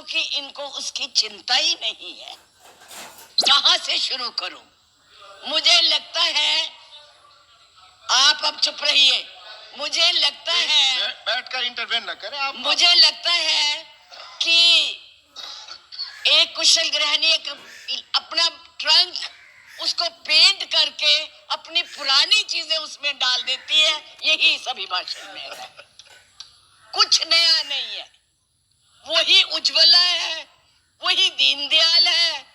क्योंकि इनको उसकी चिंता ही नहीं है। कहां से शुरू करूं? मुझे लगता है, आप अब चुप रहिए। मुझे लगता है, बैठकर इंटरवेन न करें आप। मुझे लगता है कि एक कुशल गृहिणी अपना ट्रंक उसको पेंट करके अपनी पुरानी चीजें उसमें डाल देती है। यही इस अभिभाषण में है, कुछ नया नहीं है। वही उज्ज्वला है, वही दीनदयाल है,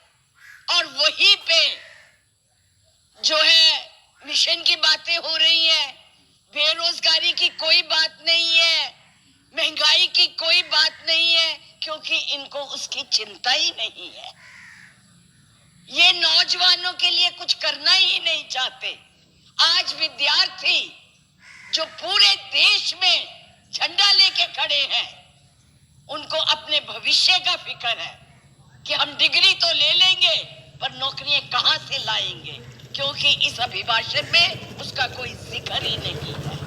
और वही पे जो है मिशन की बातें हो रही हैं। बेरोजगारी की कोई बात नहीं है, महंगाई की कोई बात नहीं है, क्योंकि इनको उसकी चिंता ही नहीं है। ये नौजवानों के लिए कुछ करना ही नहीं चाहते। आज विद्यार्थी जो पूरे देश में झंडा लेके खड़े हैं, उनको अपने भविष्य का फिक्र है कि हम डिग्री तो ले लेंगे पर नौकरियां कहां से लाएंगे, क्योंकि इस अभिभाषण में उसका कोई जिक्र ही नहीं है।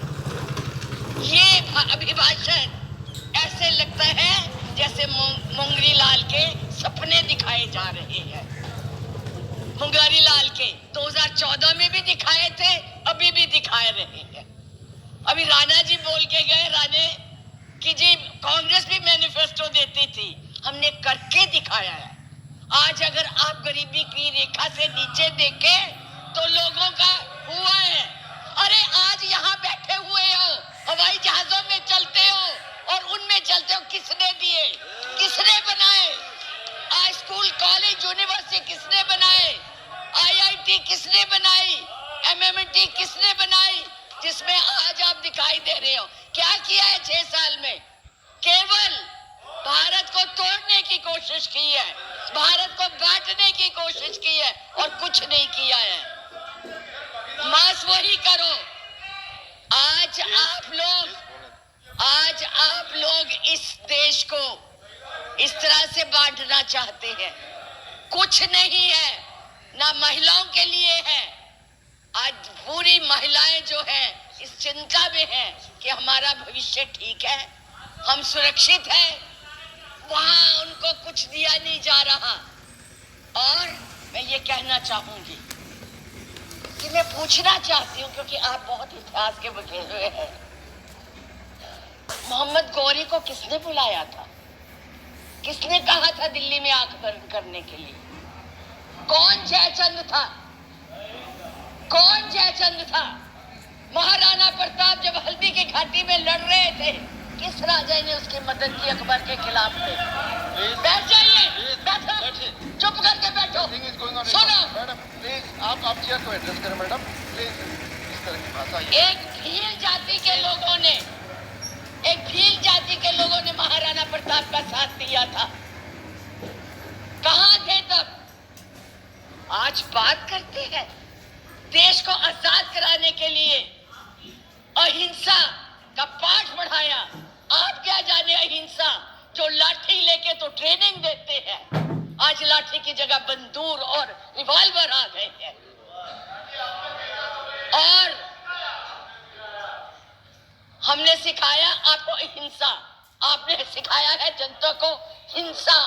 ये अभिभाषण ऐसे लगता है जैसे मुंगरी लाल के सपने दिखाए जा रहे हैं। मुंगरी लाल के 2014 में भी दिखाए थे, अभी भी दिखाए रहे हैं। अभी राणा जी बोल के गए, राणे कि जी कांग्रेस भी मैनिफेस्टो देती थी, हमने करके दिखाया है। आज अगर आप गरीबी की रेखा से नीचे देखें तो लोगों का हुआ है। अरे आज यहाँ बैठे हुए हो, हवाई जहाजों में चलते हो और उनमें चलते हो, किसने दिए, किसने बनाए? आज स्कूल कॉलेज यूनिवर्सिटी किसने बनाए? आईआईटी किसने बनाई? एमएमटी किसने बनाई? जिसमें आज आप दिखाई दे रहे हो। क्या किया है 6 साल में? केवल भारत को तोड़ने की कोशिश की है, भारत को बांटने की कोशिश की है, और कुछ नहीं किया है। बस वही करो। आज आप लोग इस देश को इस तरह से बांटना चाहते हैं। कुछ नहीं है, ना महिलाओं के लिए है। आज पूरी महिलाएं जो है इस चिंता में है कि हमारा भविष्य ठीक है, हम सुरक्षित हैं। वहां उनको कुछ दिया नहीं जा रहा। और मैं ये कहना चाहूंगी कि मैं पूछना चाहती हूँ, क्योंकि आप बहुत इतिहास के बचे हुए हैं, मोहम्मद गौरी को किसने बुलाया था? किसने कहा था दिल्ली में आंख बंद करने के लिए? कौन जयचंद था? कौन जयचंद था? महाराणा प्रताप जब हल्दी की घाटी में लड़ रहे थे, किस राजा ने उसकी मदद की अकबर के खिलाफ में? बैठ जाइए, बैठो, चुप करके बैठो, सुनो। मैडम प्लीज, आप चेयर को एड्रेस करें मैडम, प्लीज। इस तरह की भाषा एक भील जाति के लोगों ने महाराणा प्रताप का साथ दिया था। कहां थे तब? आज बात करते हैं देश को आजाद कराने के लिए अहिंसा का पाठ पढ़ाया। आप क्या जाने अहिंसा, जो लाठी लेके तो ट्रेनिंग देते हैं, आज लाठी की जगह बंदूक और रिवॉल्वर आ गए हैं। और हमने सिखाया आपको अहिंसा, आपने सिखाया है जनता को हिंसा,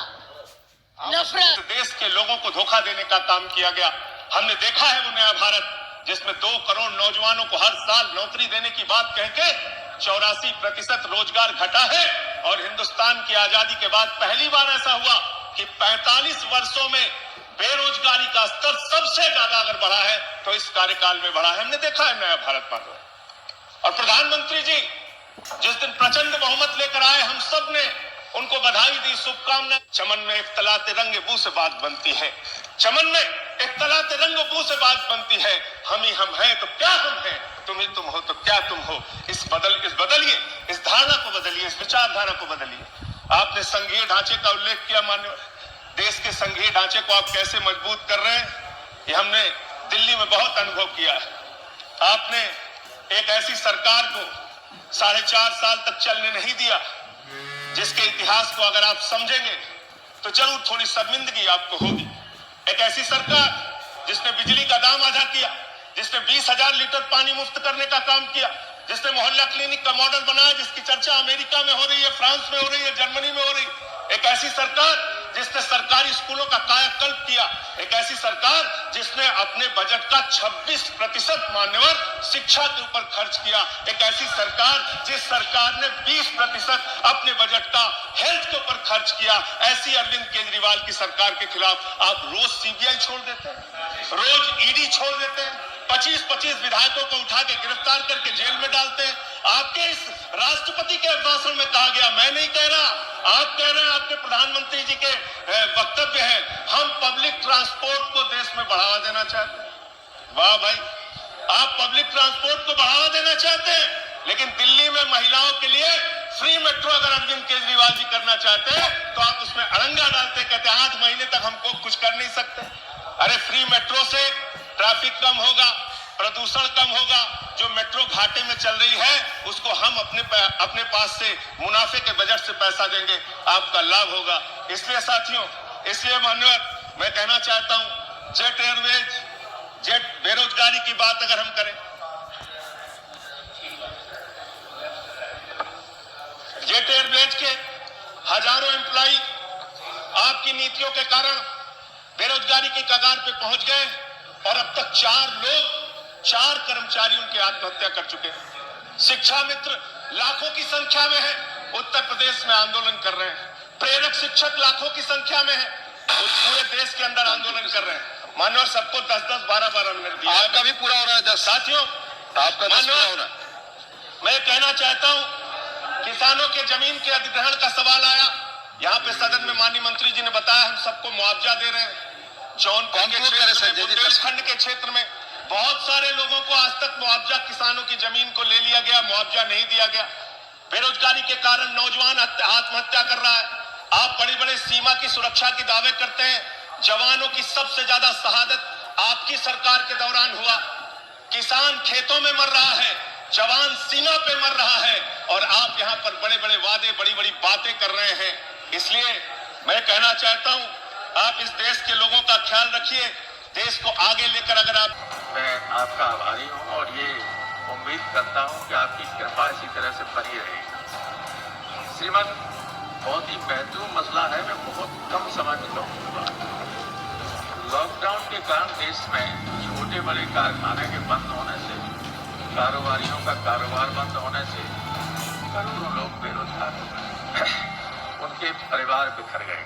नफरत। देश के लोगों को धोखा देने का काम किया गया। हमने देखा है वो नया भारत जिसमें 2 करोड़ नौजवानों को हर साल नौकरी देने की बात कहके 84% रोजगार घटा है। और हिंदुस्तान की आजादी के बाद पहली बार ऐसा हुआ कि 45 वर्षों में बेरोजगारी का स्तर सबसे ज्यादा अगर बढ़ा है तो इस कार्यकाल में बढ़ा है। हमने देखा है नया भारत पर। और प्रधानमंत्री जी जिस दिन प्रचंड बहुमत लेकर आए, हम सब ने उनको बधाई दी, शुभकामनाएं। चमन में एक तलाते रंग बू से बात बनती है, चमन में एक तलाते रंग बू से बात बनती है। हम ही हम हैं तो क्या हम हैं, तुम ही तुम हो तो क्या तुम हो। इस बदलिए, इस धारणा को बदलिए, इस विचारधारा को बदलिए। आपने संघीय ढांचे का उल्लेख किया, माननीय, देश के संघीय ढांचे को आप कैसे मजबूत कर रहे हैं, ये हमने दिल्ली में बहुत अनुभव किया है। आपने एक ऐसी सरकार को 4.5 साल तक चलने नहीं दिया जिसके इतिहास को अगर आप समझेंगे तो जरूर थोड़ी शर्मिंदगी आपको होगी। एक ऐसी सरकार जिसने बिजली का दाम आधा किया, जिसने 20,000 लीटर पानी मुफ्त करने का काम किया, जिसने मोहल्ला क्लिनिक का मॉडल बनाया, जिसकी चर्चा अमेरिका में हो रही है, फ्रांस में हो रही है, जर्मनी में हो रही है। एक ऐसी सरकार जिसने सरकारी स्कूलों का कायाकल्प किया, एक ऐसी सरकार जिसने अपने बजट का 26% मान्यवर शिक्षा के ऊपर खर्च किया, एक ऐसी सरकार जिस सरकार ने 20% अपने बजट का हेल्थ के ऊपर खर्च किया। ऐसी अरविंद केजरीवाल की सरकार के खिलाफ आप रोज सीबीआई छोड़ देते हैं, रोज ईडी छोड़ देते हैं, 25-25 विधायकों को उठा के गिरफ्तार करके जेल में डालते हैं। आपके इस राष्ट्रपति के भाषण में कहा गया, मैं नहीं कह रहा, आप कह रहे हैं, आपके प्रधानमंत्री जी के वक्तव्य है, हम पब्लिक ट्रांसपोर्ट को देश में बढ़ावा देना चाहते हैं। वाह भाई, आप पब्लिक ट्रांसपोर्ट को बढ़ावा देना चाहते हैं, लेकिन दिल्ली में महिलाओं के लिए फ्री मेट्रो अगर अरविंद केजरीवाल जी करना चाहते हैं तो आप उसमें अड़ंगा डालते, कहते 8 महीने तक हमको कुछ कर नहीं सकते। अरे फ्री मेट्रो से ट्रैफिक कम होगा, प्रदूषण कम होगा, जो मेट्रो घाटे में चल रही है उसको हम अपने पास से मुनाफे के बजट से पैसा देंगे, आपका लाभ होगा। इसलिए साथियों, इसलिए मान्यवर मैं कहना चाहता हूं, जेट एयरवेज, जेट बेरोजगारी की बात अगर हम करें, जेट एयरवेज के हजारों एम्प्लॉई आपकी नीतियों के कारण बेरोजगारी की कगार पे पहुंच गए और अब तक 4 कर्मचारी उनकी आत्महत्या कर चुके हैं। शिक्षा मित्र लाखों की संख्या में है, उत्तर प्रदेश में आंदोलन कर रहे हैं। प्रेरक शिक्षक लाखों की संख्या में है, पूरे देश के अंदर आंदोलन कर रहे हैं। मान्यवर सबको 10-10, 12-12 मिनट दिया। आपका भी पूरा हो रहा है 10। साथियों, आपका 10 पूरा हो रहा है। मैं कहना चाहता हूं, किसानों के जमीन के अधिग्रहण का सवाल आया, यहाँ पे सदन में माननीय मंत्री जी ने बताया हम सबको मुआवजा दे रहे हैं। जौनपुर के क्षेत्र में, बुंदेलखंड के क्षेत्र में बहुत सारे लोगों को आज तक मुआवजा, किसानों की जमीन को ले लिया गया, मुआवजा नहीं दिया गया। बेरोजगारी के कारण नौजवान आत्महत्या कर रहा है। आप बड़ी बड़ी सीमा की सुरक्षा के दावे करते हैं, जवानों की सबसे ज्यादा शहादत आपकी सरकार के दौरान हुआ। किसान खेतों में मर रहा है, जवान सीमा पे मर रहा है, और आप यहाँ पर बड़े बड़े वादे, बड़ी बड़ी बातें कर रहे हैं। इसलिए मैं कहना चाहता हूं, आप इस देश के लोगों का ख्याल रखिए, देश को आगे लेकर अगर आप। मैं आपका आभारी हूं और ये उम्मीद करता हूं कि आपकी कृपा इसी तरह से बनी रहेगी। श्रीमद, बहुत ही महत्वपूर्ण मसला है, मैं बहुत कम समय में कहूँगा। लॉकडाउन के कारण देश में छोटे बड़े कारखाने के बंद होने से, कारोबारियों का कारोबार बंद होने से करोड़ों लोग बेरोजगार हो गए, उनके परिवार बिखर गए।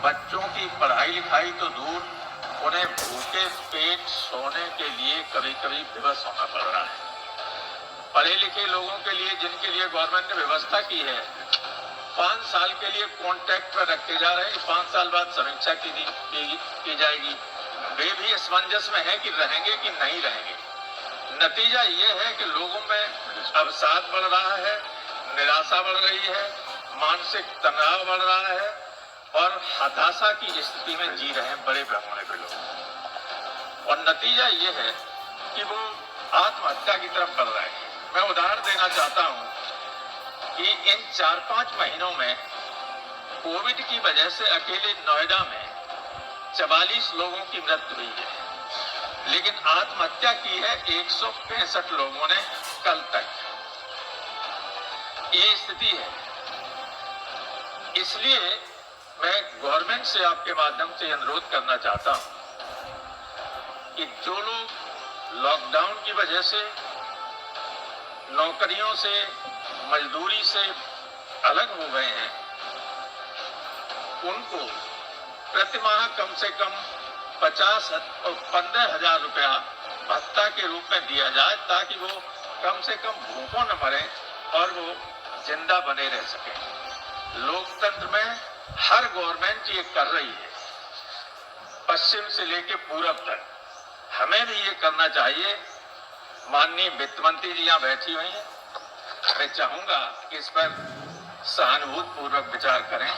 बच्चों की पढ़ाई लिखाई तो दूर, उन्हें भूखे पेट सोने के लिए कभी कभी विवश होना पड़ रहा है। पढ़े लिखे लोगों के लिए, जिनके लिए गवर्नमेंट ने व्यवस्था की है, 5 साल के लिए कॉन्ट्रैक्ट पर रखे जा रहे हैं, 5 साल बाद समीक्षा की जाएगी। वे भी असमंजस में है कि रहेंगे कि नहीं रहेंगे। नतीजा ये है कि लोगों में अवसाद बढ़ रहा है, निराशा बढ़ रही है, मानसिक तनाव बढ़ रहा है और हताशा की स्थिति में जी रहे हैं बड़े पैमाने पर लोग। और नतीजा ये है कि वो आत्महत्या की तरफ बढ़ रहे हैं। मैं उदाहरण देना चाहता हूं कि इन 4-5 महीनों में कोविड की वजह से अकेले नोएडा में 44 लोगों की मृत्यु हुई है, लेकिन आत्महत्या की है 165 लोगों ने कल तक। ये स्थिति है। इसलिए मैं गवर्नमेंट से आपके माध्यम से अनुरोध करना चाहता हूं कि जो लोग लॉकडाउन की वजह से नौकरियों से, मजदूरी से अलग हो गए हैं, उनको प्रतिमाह कम से कम 50 और 15,000 रुपया भत्ता के रूप में दिया जाए, ताकि वो कम से कम भूखों न मरे और वो जिंदा बने रह सके। लोकतंत्र में हर गवर्नमेंट ये कर रही है, पश्चिम से लेकर पूरब तक। हमें भी ये करना चाहिए। माननीय वित्त मंत्री जी यहाँ बैठी हुई हैं, मैं चाहूंगा कि इस पर सहानुभूति पूर्वक विचार करें।